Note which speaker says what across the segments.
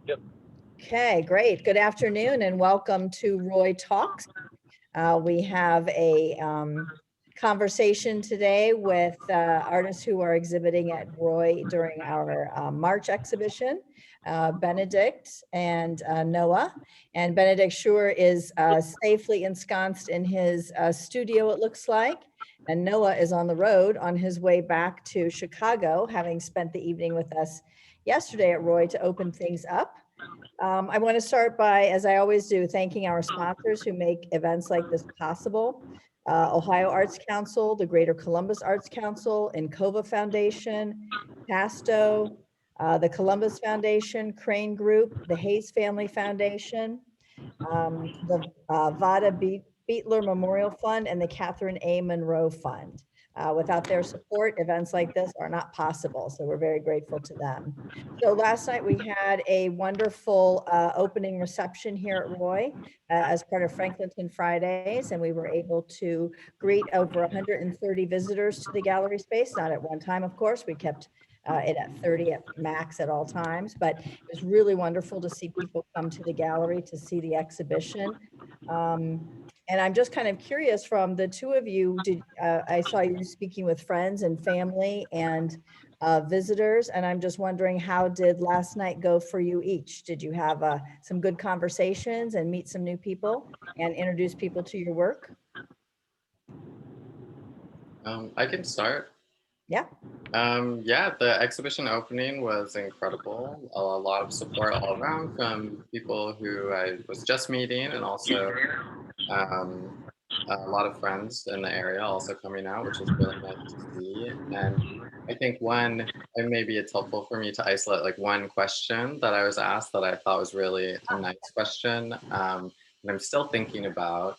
Speaker 1: Yep.
Speaker 2: Okay, great. Good afternoon and welcome to Roy Talks. We have a conversation today with artists who are exhibiting at Roy during our March exhibition, Benedict and Noah. And Benedict Scheuer is safely ensconced in his studio, it looks like. And Noah is on the road on his way back to Chicago, having spent the evening with us yesterday at Roy to open things up. I want to start by, as I always do, thanking our sponsors who make events like this possible. Ohio Arts Council, the Greater Columbus Arts Council, Encova Foundation, CASTO, the Columbus Foundation, Crane Group, the Hayes Family Foundation, the Vada Beetler Memorial Fund, and the Catherine A. Monroe Fund. Without their support, events like this are not possible. So we're very grateful to them. So last night we had a wonderful opening reception here at Roy as part of Franklinton Fridays, and we were able to greet over 130 visitors to the gallery space, not at one time, of course. We kept it at 30 at max at all times, but it was really wonderful to see people come to the gallery to see the exhibition. And I'm just kind of curious from the two of you, I saw you speaking with friends and family and visitors, and I'm just wondering, how did last night go for you each? Did you have some good conversations and meet some new people and introduce people to your work?
Speaker 3: I can start.
Speaker 2: Yeah.
Speaker 3: Yeah, the exhibition opening was incredible. A lot of support all around from people who I was just meeting, and also um, a lot of friends in the area also coming out, which was really nice to see. And I think and maybe it's helpful for me to isolate like one question that I was asked that I thought was really a nice question, and I'm still thinking about.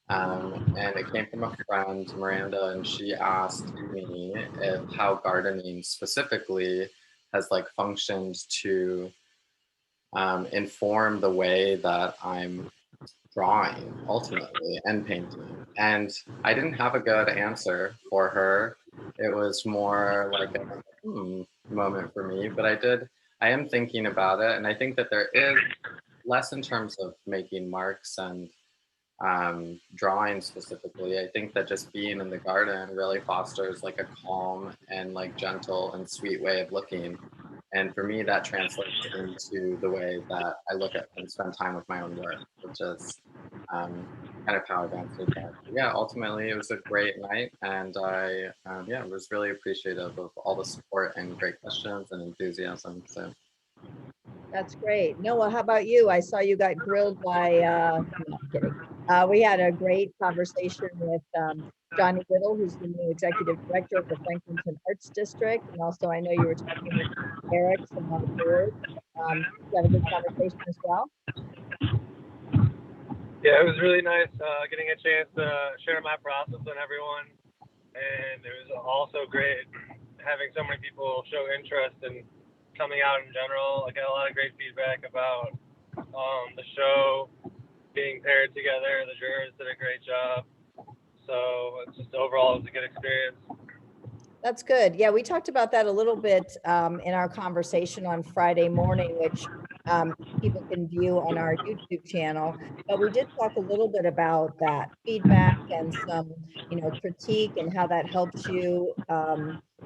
Speaker 3: And it came from a friend, Miranda, and she asked me if how gardening specifically has like functioned to inform the way that I'm drawing ultimately and painting. And I didn't have a good answer for her. It was more like a moment for me, but I am thinking about it. And I think that there is less in terms of making marks and drawing specifically. I think that just being in the garden really fosters like a calm and like gentle and sweet way of looking. And for me, that translates into the way that I look at and spend time with my own work, which is kind of how I've answered that. But yeah, ultimately, it was a great night, and I was really appreciative of all the support and great questions and enthusiasm. So
Speaker 2: That's great. Noah, how about you? I saw you got grilled by, no, I'm kidding. We had a great conversation with Johnny Whittle, who's the new executive director of the Franklinton Arts District. And also, I know you were talking with Eric from our board. You had a good conversation as well.
Speaker 1: Yeah, it was really nice getting a chance to share my process with everyone. And it was also great having so many people show interest in coming out in general. I got a lot of great feedback about the show being paired together. The jurors did a great job. So it's just overall, it was a good experience.
Speaker 2: That's good. Yeah, we talked about that a little bit in our conversation on Friday morning, which people can view on our YouTube channel. But we did talk a little bit about that feedback and some, critique and how that helps you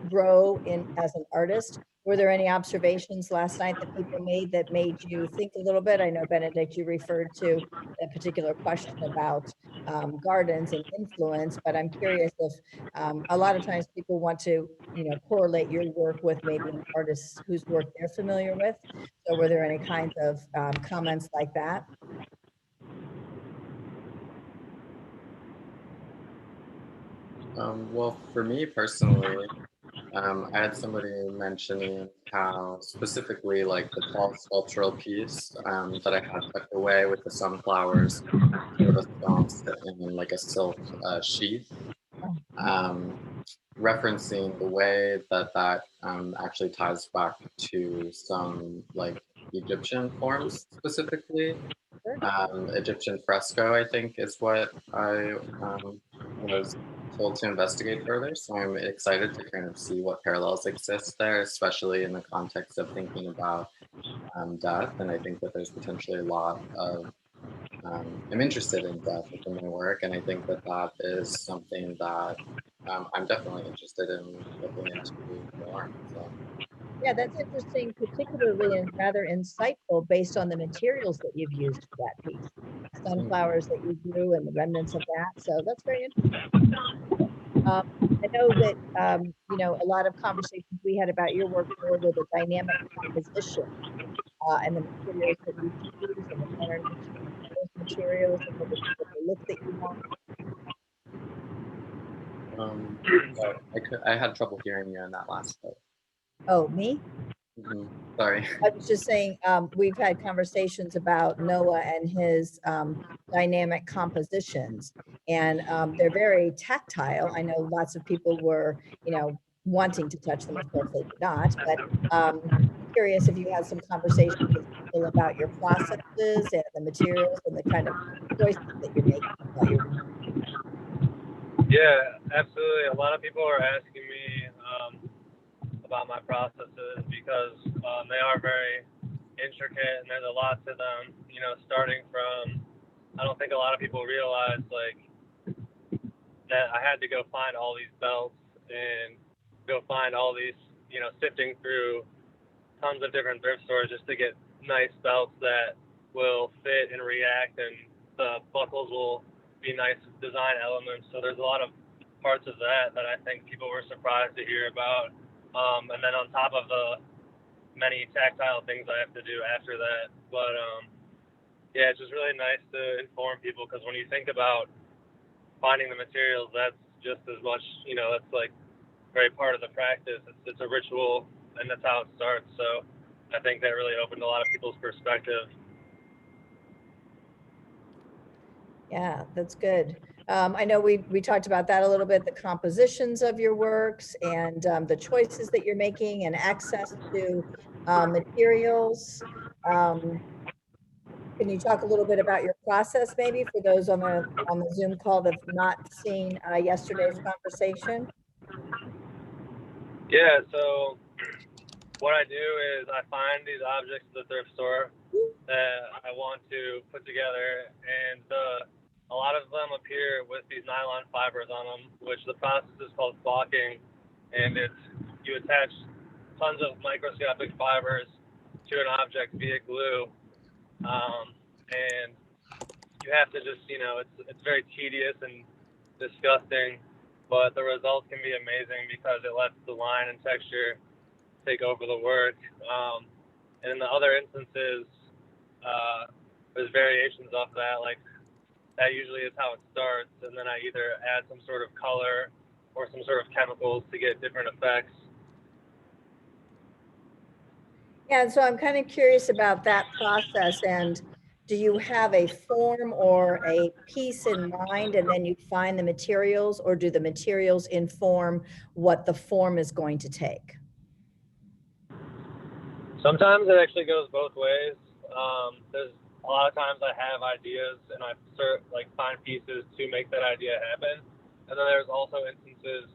Speaker 2: grow as an artist. Were there any observations last night that people made that made you think a little bit? I know, Benedict, you referred to a particular question about gardens and influence, but I'm curious if a lot of times people want to, correlate your work with maybe an artist whose work they're familiar with. So were there any kinds of comments like that?
Speaker 3: well, for me personally, I had somebody mentioning how specifically like the tall sculptural piece that I had tucked away with the sunflowers sort of ensconced in like a silk sheath, um, referencing the way that actually ties back to some like Egyptian forms specifically. Egyptian fresco, I think, is what I was told to investigate further. So I'm excited to kind of see what parallels exist there, especially in the context of thinking about death. And I think that there's potentially a lot of, I'm interested in death within my work. And I think that that is something that I'm definitely interested in looking into more. So.
Speaker 2: Yeah, that's interesting, particularly and rather insightful based on the materials that you've used for that piece. Sunflowers that you grew and the remnants of that. So that's very interesting. I know that, you know, a lot of conversations we had about your work were with the dynamic composition and the materials that you choose and the pattern of those materials and with the look that you want.
Speaker 3: I had trouble hearing you in that last part.
Speaker 2: Oh, me?
Speaker 3: Sorry.
Speaker 2: I was just saying, we've had conversations about Noah and his dynamic compositions, and they're very tactile. I know lots of people were, you know, wanting to touch them. Of course, they did not. But curious if you had some conversations with people about your processes and the materials and the kind of choices that you're making while you're.
Speaker 1: Yeah, absolutely. A lot of people are asking me about my processes because they are very intricate and there's a lot to them. You know, starting from, I don't think a lot of people realize like that I had to go find all these belts and go find all these, you know, sifting through tons of different thrift stores just to get nice belts that will fit and react, and the buckles will be nice design elements. So there's a lot of parts of that that I think people were surprised to hear about. And then on top of the many tactile things I have to do after that. But yeah, it's just really nice to inform people, because when you think about finding the materials, that's just as much, you know, that's like very part of the practice. It's a ritual, and that's how it starts. So I think that really opened a lot of people's perspective.
Speaker 2: Yeah, that's good. I know we talked about that a little bit, the compositions of your works and the choices that you're making and access to materials. Can you talk a little bit about your process, maybe, for those on the Zoom call that have not seen yesterday's conversation?
Speaker 1: Yeah, so what I do is I find these objects at the thrift store that I want to put together, and a lot of them appear with these nylon fibers on them, which the process is called flocking, and it's you attach tons of microscopic fibers to an object via glue, and you have to just, you know, it's very tedious and disgusting, but the result can be amazing because it lets the line and texture take over the work. And in the other instances, there's variations off that. Like that usually is how it starts, and then I either add some sort of color or some sort of chemicals to get different effects.
Speaker 2: Yeah, and so I'm kind of curious about that process. And do you have a form or a piece in mind, and then you find the materials, or do the materials inform what the form is going to take?
Speaker 1: Sometimes it actually goes both ways. There's a lot of times I have ideas and I find pieces to make that idea happen. And then there's also instances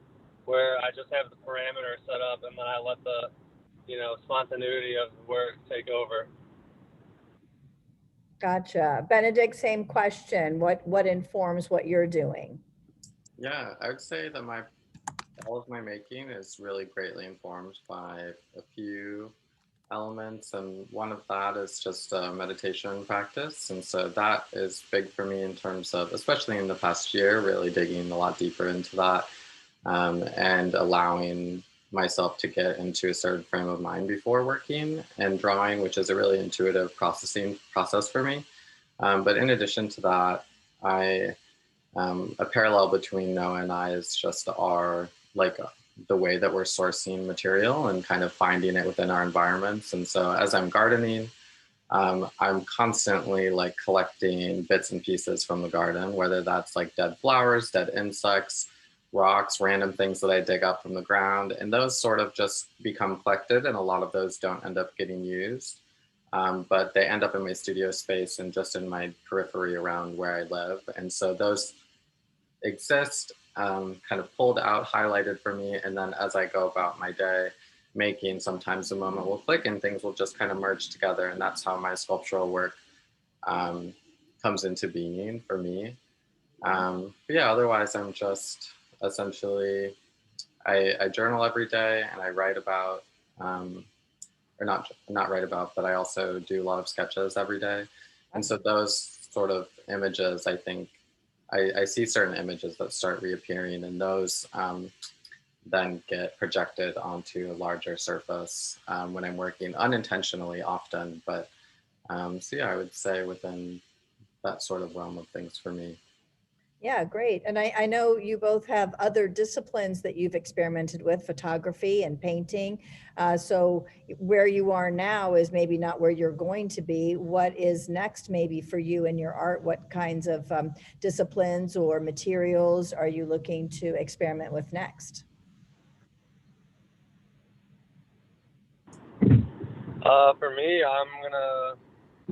Speaker 1: where I just have the parameter set up and then I let the, you know, spontaneity of the work take over.
Speaker 2: Gotcha. Benedict, same question. What informs what you're doing?
Speaker 3: Yeah, I would say that all of my making is really greatly informed by a few elements, and one of that is just a meditation practice. And so that is big for me in terms of, especially in the past year, really digging a lot deeper into that and allowing myself to get into a certain frame of mind before working and drawing, which is a really intuitive process for me. But in addition to that, a parallel between Noah and I is just the way that we're sourcing material and kind of finding it within our environments. And so as I'm gardening, I'm constantly like collecting bits and pieces from the garden, whether that's like dead flowers, dead insects, rocks, random things that I dig up from the ground. And those sort of just become collected, and a lot of those don't end up getting used. But they end up in my studio space and just in my periphery around where I live. And so those exist kind of pulled out, highlighted for me. And then as I go about my day making, sometimes the moment will click and things will just kind of merge together. And that's how my sculptural work comes into being for me. But yeah, otherwise I'm just essentially, I journal every day and I write about, or not write about, but I also do a lot of sketches every day. And so those sort of images, I think, I see certain images that start reappearing, and those then get projected onto a larger surface when I'm working unintentionally often. But so yeah, I would say within that sort of realm of things for me.
Speaker 2: Yeah, great. And I know you both have other disciplines that you've experimented with, photography and painting. So where you are now is maybe not where you're going to be. What is next maybe for you in your art? What kinds of disciplines or materials are you looking to experiment with next?
Speaker 1: For me, I'm gonna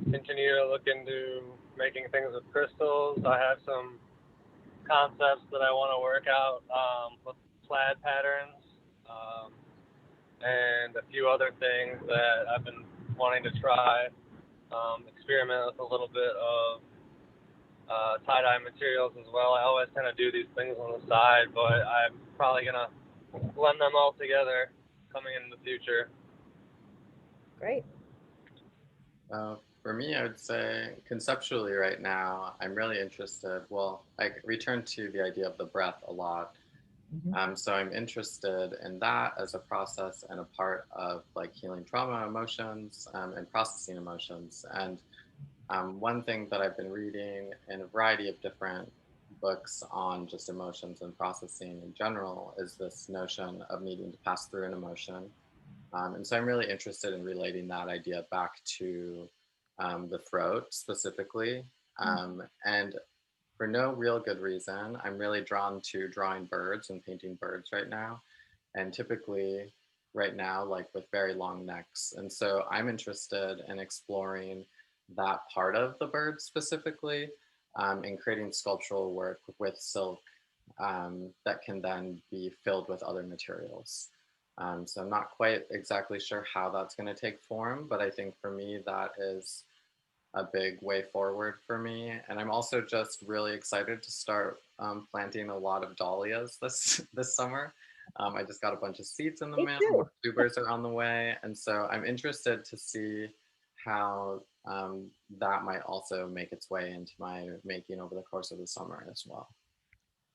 Speaker 1: continue to look into making things with crystals. I have some concepts that I want to work out with plaid patterns and a few other things that I've been wanting to try. Experiment with a little bit of tie-dye materials as well. I always kind of do these things on the side, but I'm probably gonna blend them all together coming in the future.
Speaker 2: Great.
Speaker 3: For me, I would say conceptually right now, I'm really interested. Well, I return to the idea of the breath a lot. So I'm interested in that as a process and a part of like healing trauma emotions and processing emotions. And one thing that I've been reading in a variety of different books on just emotions and processing in general is this notion of needing to pass through an emotion. And so I'm really interested in relating that idea back to the throat specifically. And for no real good reason, I'm really drawn to drawing birds and painting birds right now. And typically, right now, like with very long necks. And so I'm interested in exploring that part of the bird specifically and creating sculptural work with silk that can then be filled with other materials. So I'm not quite exactly sure how that's going to take form, but I think for me that is a big way forward for me. And I'm also just really excited to start planting a lot of dahlias this summer. I just got a bunch of seeds in the mail, more tubers are on the way. And so I'm interested to see how that might also make its way into my making over the course of the summer as well.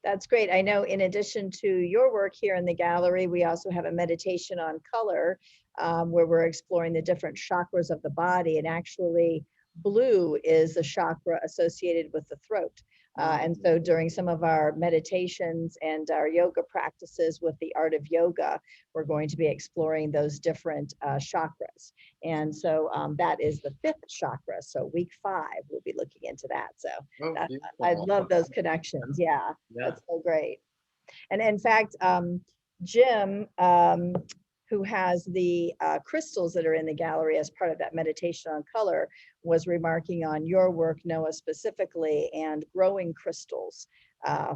Speaker 2: That's great. I know in addition to your work here in the gallery, we also have a meditation on color where we're exploring the different chakras of the body. And actually, blue is a chakra associated with the throat. And so during some of our meditations and our yoga practices with the art of yoga, we're going to be exploring those different chakras. And so that is the fifth chakra. So week 5, we'll be looking into that. So I love those connections. Yeah, that's so great. And in fact, Jim, who has the crystals that are in the gallery as part of that meditation on color, was remarking on your work, Noah, specifically, and growing crystals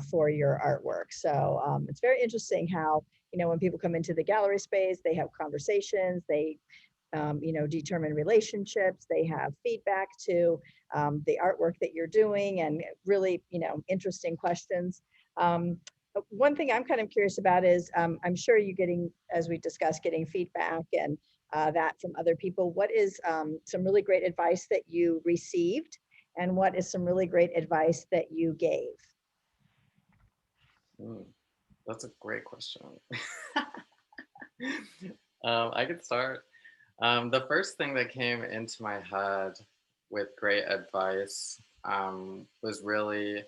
Speaker 2: for your artwork. So it's very interesting how, you know, when people come into the gallery space, they have conversations, they you know, determine relationships, they have feedback to the artwork that you're doing, and really, you know, interesting questions. One thing I'm kind of curious about is I'm sure you're getting, as we discussed, getting feedback and that from other people. What is some really great advice that you received, and what is some really great advice that you gave?
Speaker 3: That's a great question. I could start. The first thing that came into my head with great advice was really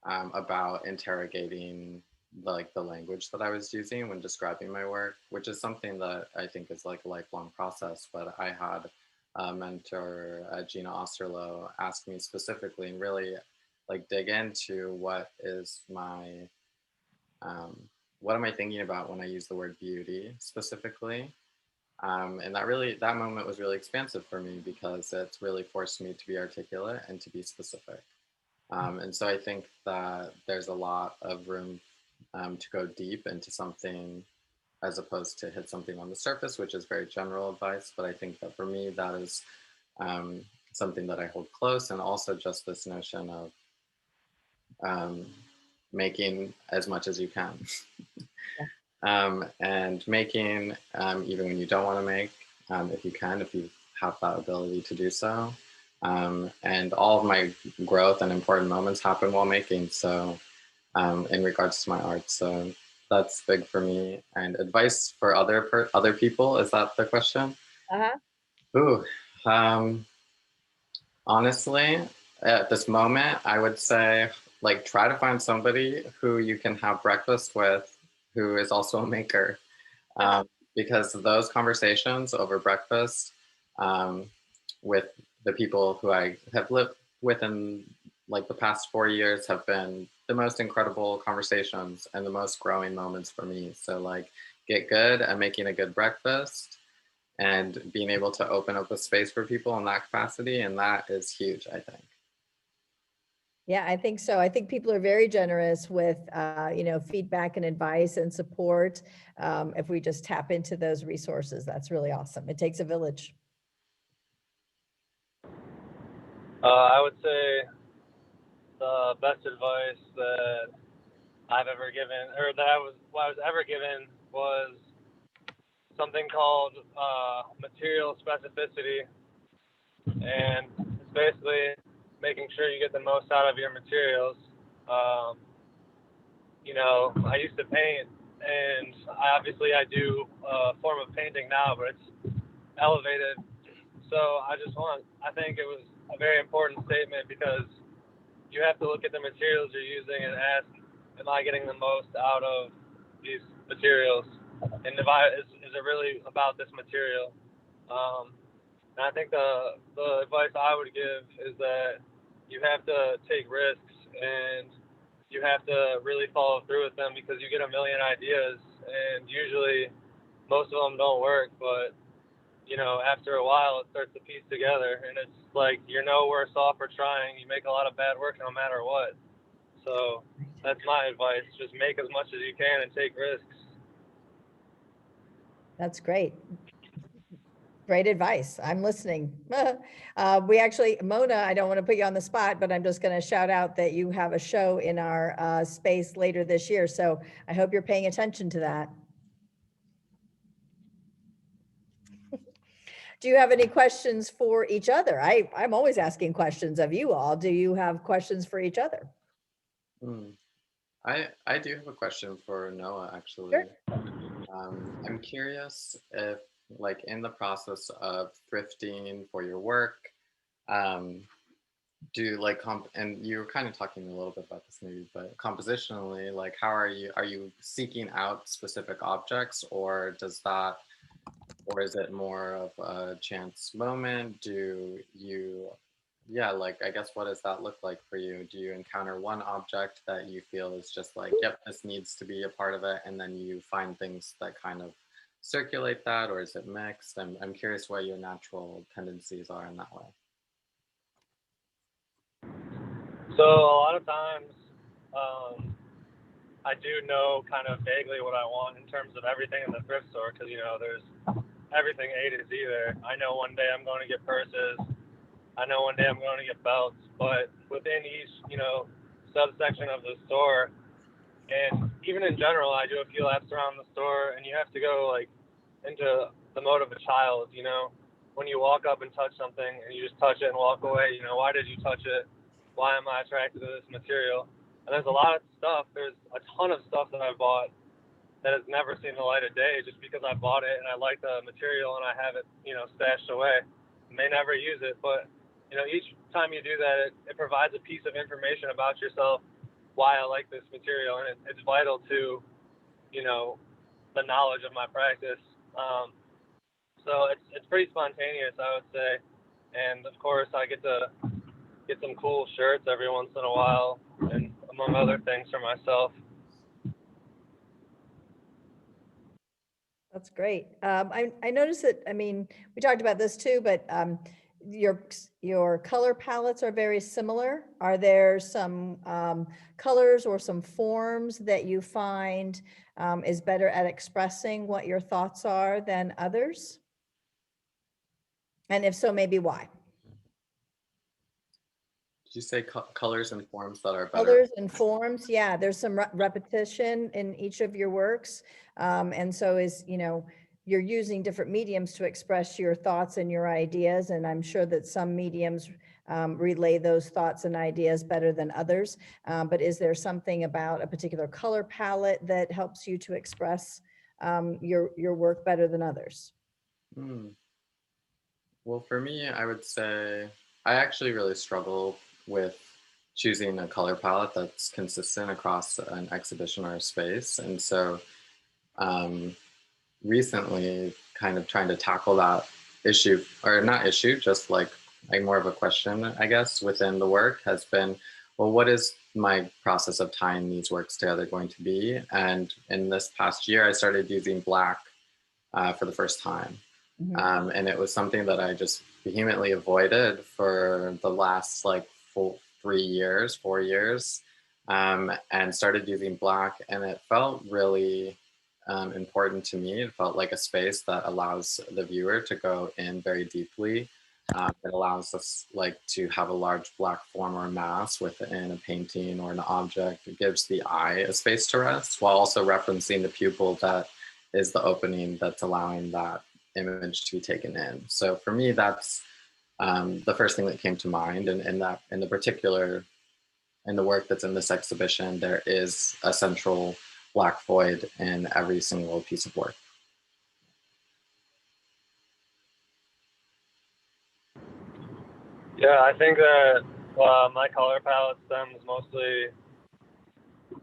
Speaker 3: about interrogating the language that I was using when describing my work, which is something that I think is like a lifelong process. But I had a mentor, Gina Osterloh, ask me specifically and really like dig into what is my what am I thinking about when I use the word beauty specifically. And that moment was really expansive for me because it's really forced me to be articulate and to be specific. And so I think that there's a lot of room to go deep into something as opposed to hit something on the surface, which is very general advice. But I think that for me, that is something that I hold close. And also just this notion of making as much as you can. And making, even when you don't want to make, if you can, if you have that ability to do so. And all of my growth and important moments happen while making. So in regards to my art, so that's big for me. And advice for other people, is that the question? Ooh, honestly, at this moment, I would say, like, try to find somebody who you can have breakfast with who is also a maker. Because those conversations over breakfast with the people who I have lived with in like the past 4 years have been the most incredible conversations and the most growing moments for me. So like, get good at making a good breakfast and being able to open up a space for people in that capacity. And that is huge, I think.
Speaker 2: Yeah, I think so. I think people are very generous with, feedback and advice and support. If we just tap into those resources, that's really awesome. It takes a village.
Speaker 1: I would say the best advice that I've ever given, or that I was ever given, was something called material specificity, and it's basically making sure you get the most out of your materials. I used to paint, and I do a form of painting now, but it's elevated. So I think it was a very important statement, because you have to look at the materials you're using and ask, am I getting the most out of these materials? And is it really about this material? And I think the advice I would give is that you have to take risks, and you have to really follow through with them, because you get a million ideas, and usually most of them don't work, but after a while it starts to piece together, and it's like, you're no worse off for trying. You make a lot of bad work no matter what. So that's my advice. Just make as much as you can and take risks.
Speaker 2: That's great. Great advice. I'm listening. We actually, Mona, I don't want to put you on the spot, but I'm just going to shout out that you have a show in our space later this year. So I hope you're paying attention to that. Do you have any questions for each other? I'm always asking questions of you all. Do you have questions for each other?
Speaker 3: I do have a question for Noah, actually.
Speaker 2: Sure.
Speaker 3: I'm curious if, like, in the process of thrifting for your work, do like and you were kind of talking a little bit about this maybe, but compositionally, like, how are you seeking out specific objects, or is it more of a chance moment? Like, I guess, what does that look like for you? Do you encounter one object that you feel is just like, yep, this needs to be a part of it, and then you find things that kind of circulate that, or is it mixed? I'm curious what your natural tendencies are in that way.
Speaker 1: So a lot of times, I do know kind of vaguely what I want in terms of everything in the thrift store, because there's everything A to Z there. I know one day I'm going to get purses. I know one day I'm going to get belts, but within each, subsection of the store, and even in general, I do a few laps around the store, and you have to go like into the mode of a child. When you walk up and touch something and you just touch it and walk away, why did you touch it? Why am I attracted to this material? And there's a lot of stuff. There's a ton of stuff that I bought that has never seen the light of day, just because I bought it and I like the material and I have it, stashed away. May never use it, but each time you do that, it provides a piece of information about yourself, why I like this material, and it's vital to, the knowledge of my practice. So it's pretty spontaneous, I would say, and of course I get to get some cool shirts every once in a while, and among other things for myself.
Speaker 2: That's great. I noticed that, we talked about this too, but your color palettes are very similar. Are there some colors or some forms that you find is better at expressing what your thoughts are than others? And if so, maybe why?
Speaker 3: Did you say colors and forms that are better?
Speaker 2: Colors and forms, yeah, there's some repetition in each of your works. And so you're using different mediums to express your thoughts and your ideas. And I'm sure that some mediums relay those thoughts and ideas better than others. But is there something about a particular color palette that helps you to express your work better than others?
Speaker 3: Well, for me, I would say I actually really struggle with choosing a color palette that's consistent across an exhibition or a space. And so recently, kind of trying to tackle that issue, or not issue, just like more of a question, I guess, within the work has been, well, what is my process of tying these works together going to be? And in this past year, I started using black for the first time. And it was something that I just vehemently avoided for the last like 4 years, and started using black. And it felt really important to me. It felt like a space that allows the viewer to go in very deeply. It allows us like to have a large black form or mass within a painting or an object. It gives the eye a space to rest while also referencing the pupil that is the opening that's allowing that image to be taken in. So for me, that's the first thing that came to mind. And in the work that's in this exhibition, there is a central black void in every single piece of work.
Speaker 1: Yeah, I think that my color palette stems mostly.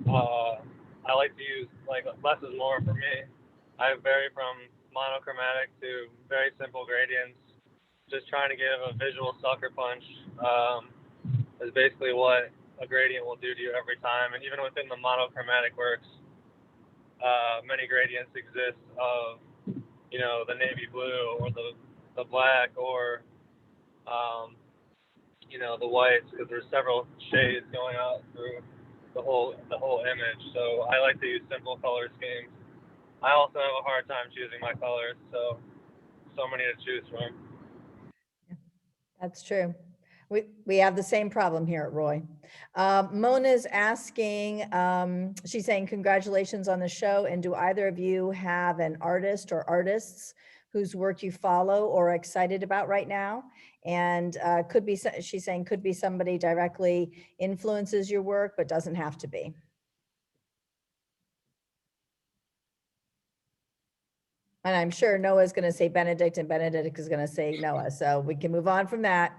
Speaker 1: I like to use like less is more for me. I vary from monochromatic to very simple gradients. Just trying to give a visual sucker punch is basically what a gradient will do to you every time. And even within the monochromatic works, many gradients exist of, the navy blue or the black or, the whites, because there's several shades going out through the whole image. So I like to use simple color schemes. I also have a hard time choosing my colors, so many to choose from.
Speaker 2: That's true. We have the same problem here at Roy. Mona's asking, she's saying, congratulations on the show. And do either of you have an artist or artists whose work you follow or are excited about right now? And she's saying, could be somebody directly influences your work, but doesn't have to be. And I'm sure Noah's going to say Benedict and Benedict is going to say Noah. So we can move on from that.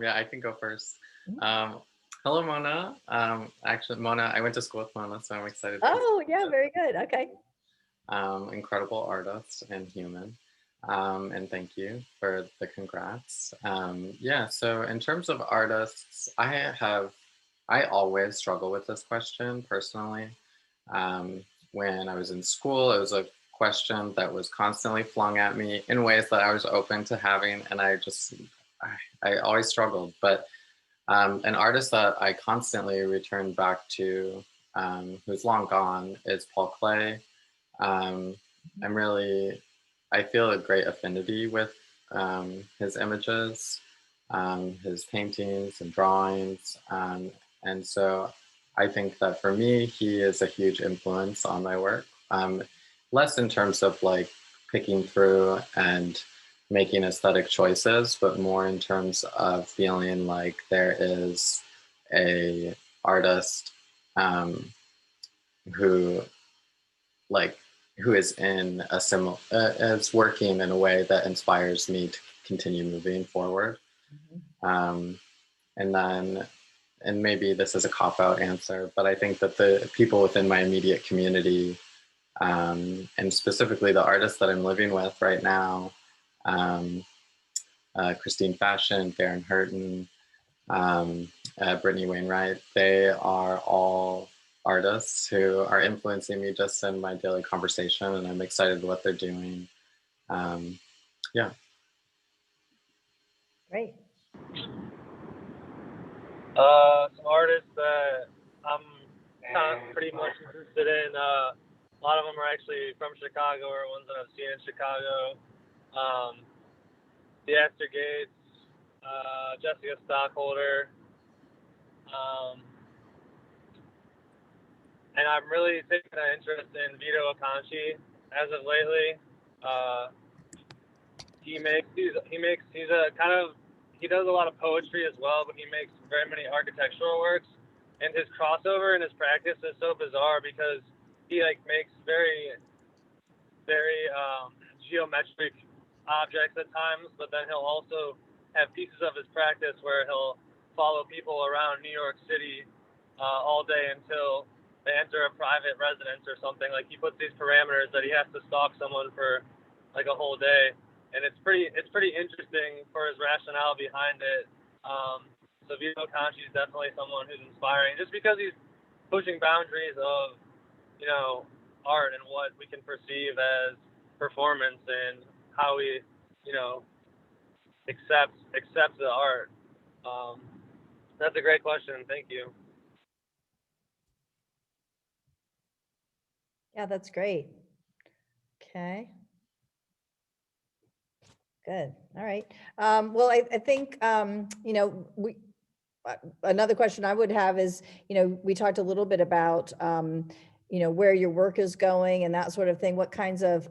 Speaker 3: Yeah, I can go first. Hello, Mona. Actually, Mona, I went to school with Mona, so I'm excited.
Speaker 2: Oh, yeah, very good. Okay.
Speaker 3: Incredible artist and human. And thank you for the congrats. Yeah, so in terms of artists, I always struggle with this question personally. When I was in school, it was a question that was constantly flung at me in ways that I was open to having, and I always struggled. But an artist that I constantly return back to, who's long gone, is Paul Klee. I feel a great affinity with his images, his paintings and drawings. And so I think that for me, he is a huge influence on my work. Less in terms of like picking through and making aesthetic choices, but more in terms of feeling like there is a artist who is in a similar, is working in a way that inspires me to continue moving forward. And maybe this is a cop-out answer, but I think that the people within my immediate community, and specifically the artists that I'm living with right now, Christine Fashion, Darren Hurton, Brittany Wainwright, they are all artists who are influencing me just in my daily conversation, and I'm excited what they're doing. Yeah.
Speaker 2: Great.
Speaker 1: Some artists that I'm kind of pretty much interested in. A lot of them are actually from Chicago, or ones that I've seen in Chicago. The Esther Gates, Jessica Stockholder, and I'm really taking an interest in Vito Akanchi as of lately. He does a lot of poetry as well, but he makes very many architectural works, and his crossover in his practice is so bizarre because he like makes very geometric objects at times, but then he'll also have pieces of his practice where he'll follow people around New York City all day until they enter a private residence or something. Like, he puts these parameters that he has to stalk someone for like a whole day, and it's pretty interesting for his rationale behind it. So Vito Conchi is definitely someone who's inspiring, just because he's pushing boundaries of, you know, art and what we can perceive as performance and how we, you know, accept the art. That's a great question. Thank you.
Speaker 2: Yeah, that's great. Okay. Good. All right. Well, I think, you know, another question I would have is, you know, we talked a little bit about, you know, where your work is going and that sort of thing. What kinds of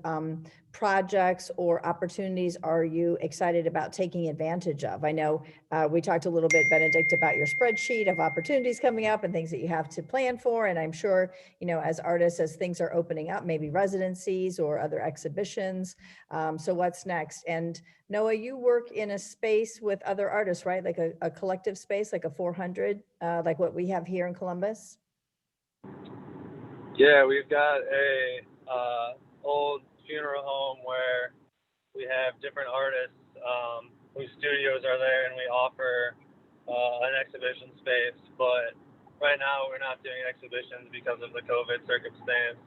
Speaker 2: projects or opportunities are you excited about taking advantage of? I know we talked a little bit, Benedict, about your spreadsheet of opportunities coming up and things that you have to plan for. And I'm sure, you know, as artists, as things are opening up, maybe residencies or other exhibitions. So what's next? And Noah, you work in a space with other artists, right? Like a collective space, like a 400, like what we have here in Columbus?
Speaker 1: Yeah, we've got a old funeral home where we have different artists whose studios are there, and we offer an exhibition space. But right now, we're not doing exhibitions because of the COVID circumstance.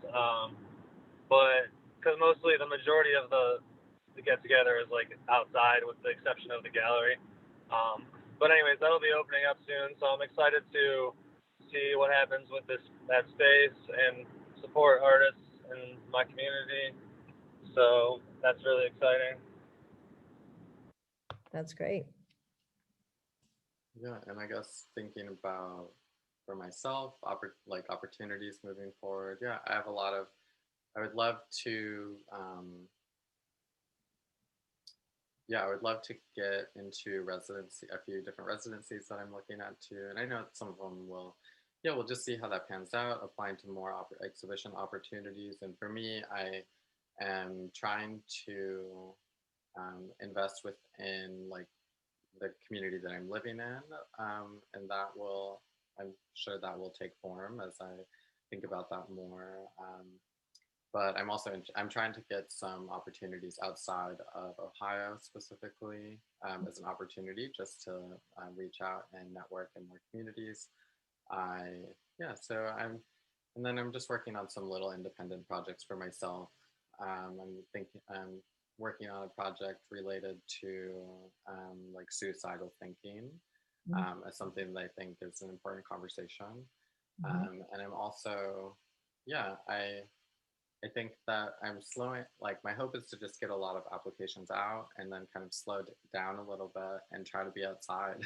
Speaker 1: But because mostly the majority of the get together is like outside, with the exception of the gallery. But anyways, that'll be opening up soon, so I'm excited to see what happens with that space and support artists in my community. So that's really exciting.
Speaker 2: That's great.
Speaker 3: Yeah, and I guess thinking about for myself, opportunities moving forward. Yeah, I have a lot of. I would love to. Yeah, I would love to get into residency, a few different residencies that I'm looking at too. And I know some of them will, yeah, we'll just see how that pans out, applying to more exhibition opportunities. And for me, I am trying to invest within like the community that I'm living in. And that will, I'm sure that will take form as I think about that more. But I'm also I'm trying to get some opportunities outside of Ohio specifically as an opportunity just to reach out and network in more communities. So and then I'm just working on some little independent projects for myself. I'm working on a project related to like suicidal thinking as something that I think is an important conversation. And I'm also, yeah, I think that I'm slowing, like my hope is to just get a lot of applications out and then kind of slow down a little bit and try to be outside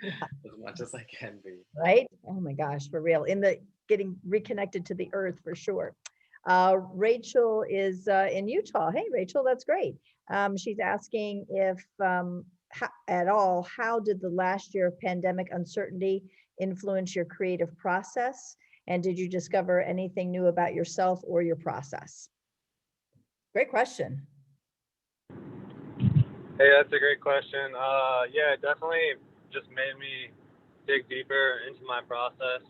Speaker 3: as much as I can be.
Speaker 2: Right? Oh my gosh, for real. In the getting reconnected to the earth for sure. Rachel is in Utah. Hey, Rachel, that's great. She's asking if at all, how did the last year of pandemic uncertainty influence your creative process? And did you discover anything new about yourself or your process? Great question.
Speaker 1: Hey, that's a great question. Yeah, it definitely just made me dig deeper into my process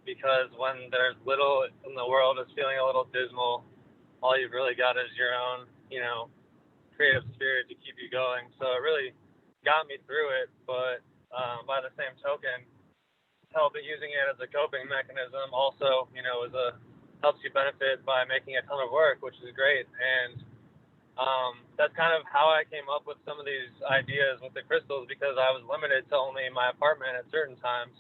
Speaker 1: because when there's little in the world is feeling a little dismal, all you've really got is your own, you know, creative spirit to keep you going. So it really got me through it. But by the same token, help it using it as a coping mechanism also, helps you benefit by making a ton of work, which is great. And that's kind of how I came up with some of these ideas with the crystals, because I was limited to only my apartment at certain times.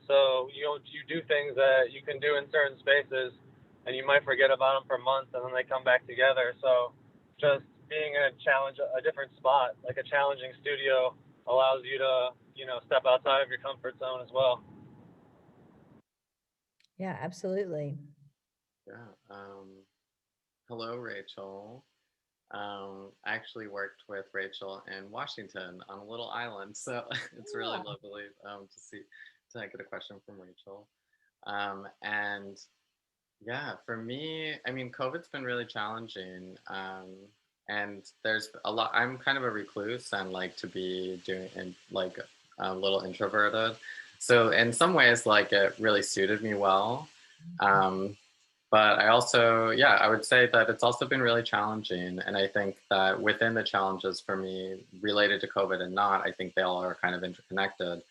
Speaker 1: So you do things that you can do in certain spaces, and you might forget about them for months, and then they come back together. So just being in a different spot, like a challenging studio, allows you to, step outside of your comfort zone as well.
Speaker 2: Yeah, absolutely.
Speaker 3: Yeah. Hello, Rachel. I actually worked with Rachel in Washington on a little island, so it's really lovely to see to get a question from Rachel. And yeah, for me, I mean, COVID's been really challenging, and there's a lot. I'm kind of a recluse and like to be doing and like a little introverted, so in some ways, like it really suited me well. Um, but I also, yeah, I would say that it's also been really challenging. And I think that within the challenges for me related to COVID and not, I think they all are kind of interconnected.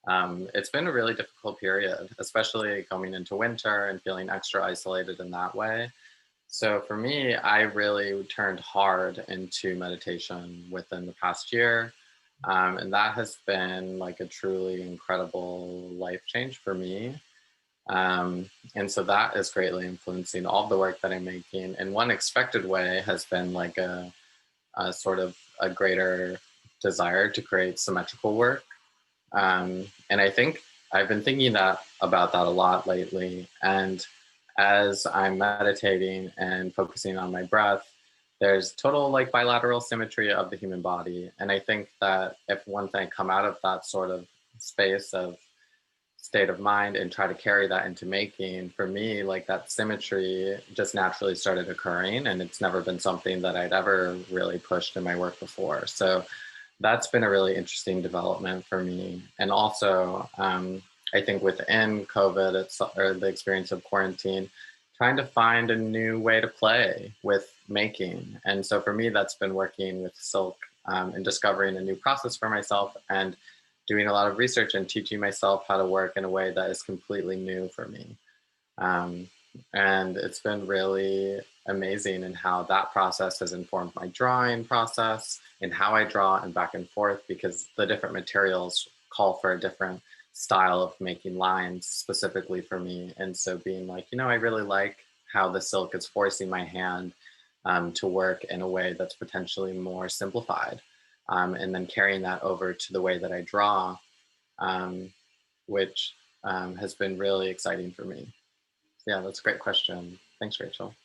Speaker 3: It's been a really difficult period, especially coming into winter and feeling extra isolated in that way. So for me, I really turned hard into meditation within the past year. And that has been like a truly incredible life change for me. And so that is greatly influencing all the work that I'm making. In one expected way has been like a sort of a greater desire to create symmetrical work. And I think I've been thinking about that a lot lately. And as I'm meditating and focusing on my breath, there's total like bilateral symmetry of the human body. And I think that if one thing come out of that sort of space of state of mind and try to carry that into making, for me, like that symmetry just naturally started occurring, and it's never been something that I'd ever really pushed in my work before. So that's been a really interesting development for me. And also, I think within COVID, or the experience of quarantine, trying to find a new way to play with making. And so for me, that's been working with silk and discovering a new process for myself, and doing a lot of research and teaching myself how to work in a way that is completely new for me. And it's been really amazing in how that process has informed my drawing process and how I draw and back and forth, because the different materials call for a different style of making lines specifically for me. And so being like, I really like how the silk is forcing my hand to work in a way that's potentially more simplified. And then carrying that over to the way that I draw, which has been really exciting for me. So yeah, that's a great question. Thanks, Rachel.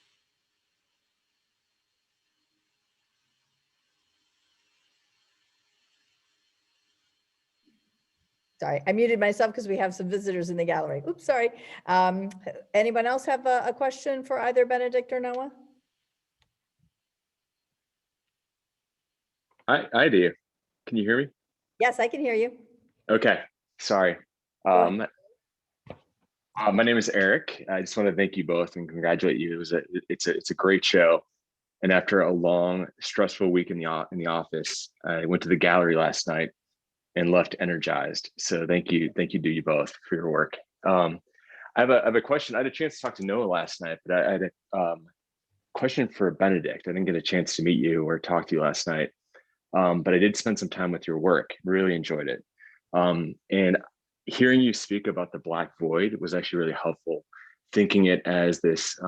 Speaker 2: Sorry, I muted myself because we have some visitors in the gallery. Oops, sorry. Anyone else have a question for either Benedict or Noah?
Speaker 4: I do. Can you hear me?
Speaker 2: Yes, I can hear you.
Speaker 4: Okay, sorry.
Speaker 2: Go ahead.
Speaker 4: My name is Eric. I just want to thank you both and congratulate you. It's a great show. And after a long, stressful week in the office, I went to the gallery last night and left energized. So thank you to you both for your work. I have a question. I had a chance to talk to Noah last night, but I had a question for Benedict. I didn't get a chance to meet you or talk to you last night. But I did spend some time with your work, really enjoyed it. And hearing you speak about the Black Void was actually really helpful, thinking it as this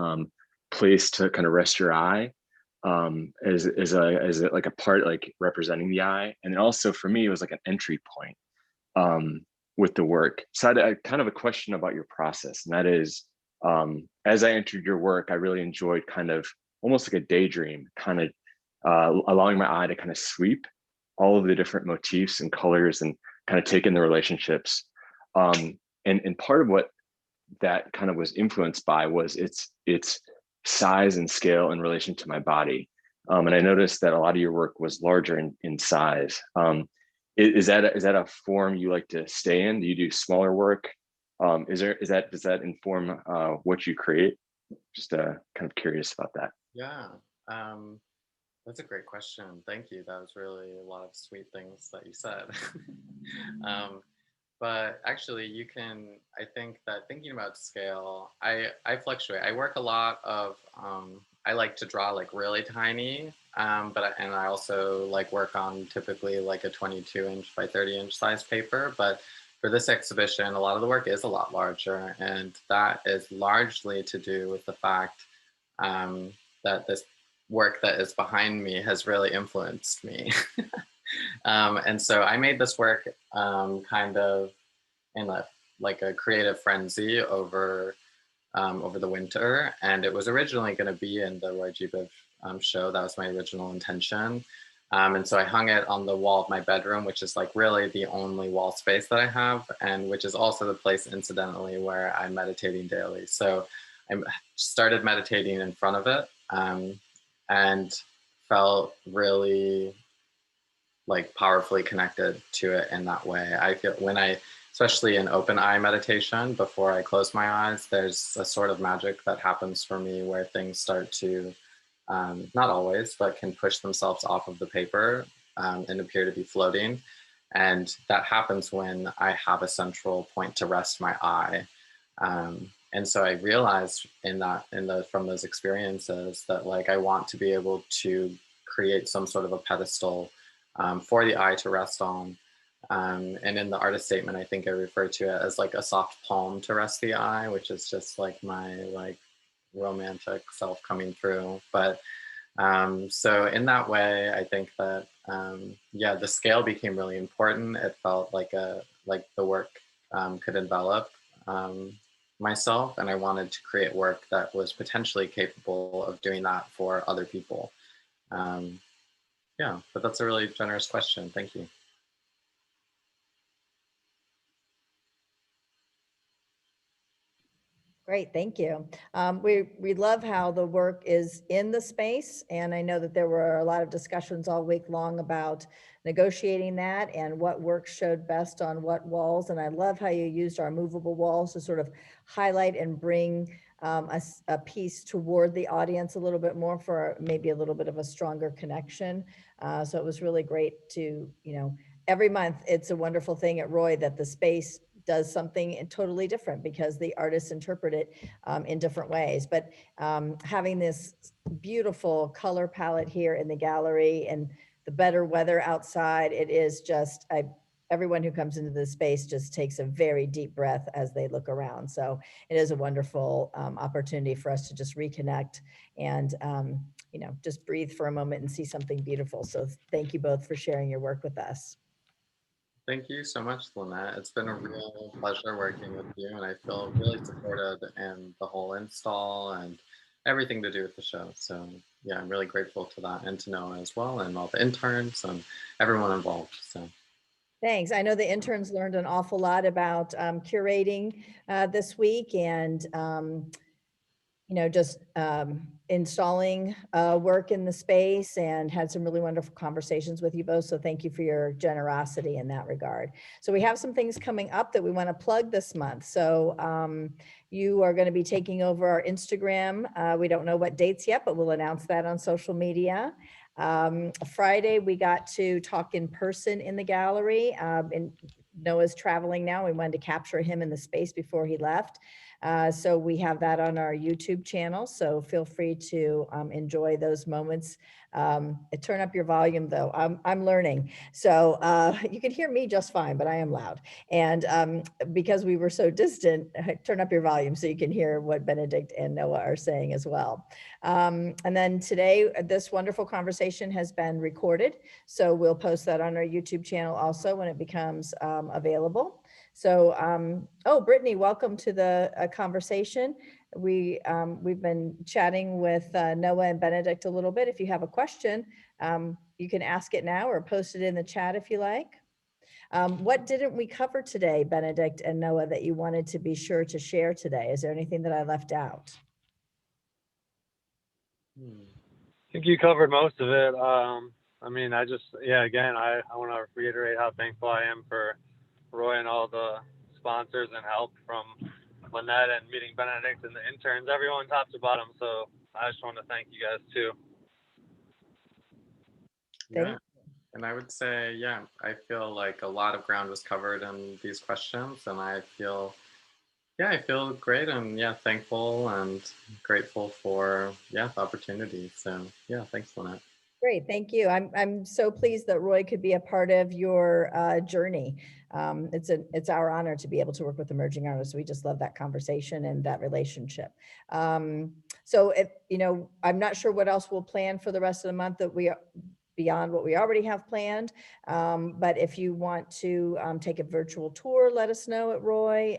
Speaker 4: place to kind of rest your eye, as like a part like representing the eye. And then also for me, it was like an entry point with the work. So I had kind of a question about your process, and that is, as I entered your work, I really enjoyed kind of almost like a daydream, kind of allowing my eye to kind of sweep all of the different motifs and colors and kind of take in the relationships. And part of what that kind of was influenced by was its size and scale in relation to my body. And I noticed that a lot of your work was larger in size. Is that a form you like to stay in? Do you do smaller work? Does that inform what you create? Just kind of curious about that.
Speaker 3: Yeah. That's a great question. Thank you. That was really a lot of sweet things that you said. But actually you can, I think that thinking about scale, I fluctuate. I work a lot of, I like to draw like really tiny, and I also like work on typically like a 22-inch by 30-inch size paper. But for this exhibition, a lot of the work is a lot larger, and that is largely to do with the fact that this work that is behind me has really influenced me. And so I made this work kind of in a creative frenzy over the winter, and it was originally going to be in the Roy G. Biv show. That was my original intention. And so I hung it on the wall of my bedroom, which is like really the only wall space that I have, and which is also the place, incidentally, where I'm meditating daily. So I started meditating in front of it, and felt really like powerfully connected to it in that way. I feel when especially in open eye meditation, before I close my eyes, there's a sort of magic that happens for me where things start to, not always, but can push themselves off of the paper and appear to be floating. And that happens when I have a central point to rest my eye. And so I realized from those experiences that like I want to be able to create some sort of a pedestal for the eye to rest on. And in the artist statement, I think I refer to it as like a soft palm to rest the eye, which is just like my like romantic self coming through. But so in that way, I think that yeah, the scale became really important. It felt like the work could envelop myself, and I wanted to create work that was potentially capable of doing that for other people. Yeah, but that's a really generous question. Thank you.
Speaker 2: Great, thank you. We love how the work is in the space, and I know that there were a lot of discussions all week long about negotiating that and what work showed best on what walls. And I love how you used our movable walls to sort of highlight and bring a piece toward the audience a little bit more for maybe a little bit of a stronger connection. So it was really great to, every month it's a wonderful thing at Roy that the space does something totally different because the artists interpret it in different ways. But having this beautiful color palette here in the gallery and the better weather outside, it is just, everyone who comes into this space just takes a very deep breath as they look around. So it is a wonderful opportunity for us to just reconnect and just breathe for a moment and see something beautiful. So thank you both for sharing your work with us.
Speaker 3: Thank you so much, Lynette. It's been a real pleasure working with you, and I feel really supported in the whole install and everything to do with the show. So yeah, I'm really grateful to that, and to Noah as well, and all the interns and everyone involved. So
Speaker 2: thanks. I know the interns learned an awful lot about curating this week and just installing work in the space, and had some really wonderful conversations with you both. So thank you for your generosity in that regard. So we have some things coming up that we want to plug this month. So you are going to be taking over our Instagram. We don't know what dates yet, but we'll announce that on social media. Friday, we got to talk in person in the gallery. And Noah's traveling now. We wanted to capture him in the space before he left. So we have that on our YouTube channel. So feel free to enjoy those moments. Turn up your volume though. I'm learning. So you can hear me just fine, but I am loud. And because we were so distant, turn up your volume so you can hear what Benedict and Noah are saying as well. And then today, this wonderful conversation has been recorded. So we'll post that on our YouTube channel also when it becomes available. So, oh, Brittany, welcome to the conversation. We've been chatting with Noah and Benedict a little bit. If you have a question, you can ask it now or post it in the chat if you like. What didn't we cover today, Benedict and Noah, that you wanted to be sure to share today? Is there anything that I left out?
Speaker 1: I think you covered most of it. I mean, again, I want to reiterate how thankful I am for Roy and all the sponsors and help from Lynette and meeting Benedict and the interns, everyone top to bottom. So I just want to thank you guys too.
Speaker 3: yeah, And I would say, yeah, I feel like a lot of ground was covered in these questions, and I feel great, and yeah, thankful and grateful for the opportunity. So yeah, thanks, Lynette.
Speaker 2: Great, thank you. I'm so pleased that Roy could be a part of your journey. It's our honor to be able to work with emerging artists. We just love that conversation and that relationship. So if I'm not sure what else we'll plan for the rest of the month that we are beyond what we already have planned. But if you want to take a virtual tour, let us know at Roy.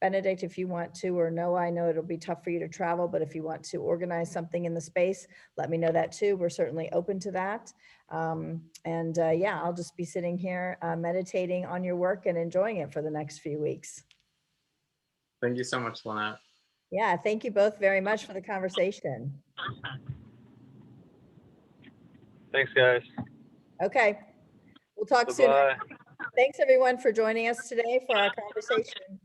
Speaker 2: Benedict, if you want to, or Noah, I know it'll be tough for you to travel, but if you want to organize something in the space, let me know that too. We're certainly open to that. Yeah, I'll just be sitting here meditating on your work and enjoying it for the next few weeks.
Speaker 3: Thank you so much, Lynette.
Speaker 2: Yeah, thank you both very much for the conversation.
Speaker 1: Thanks, guys.
Speaker 2: Okay, we'll talk soon. Thanks everyone for joining us today for our conversation.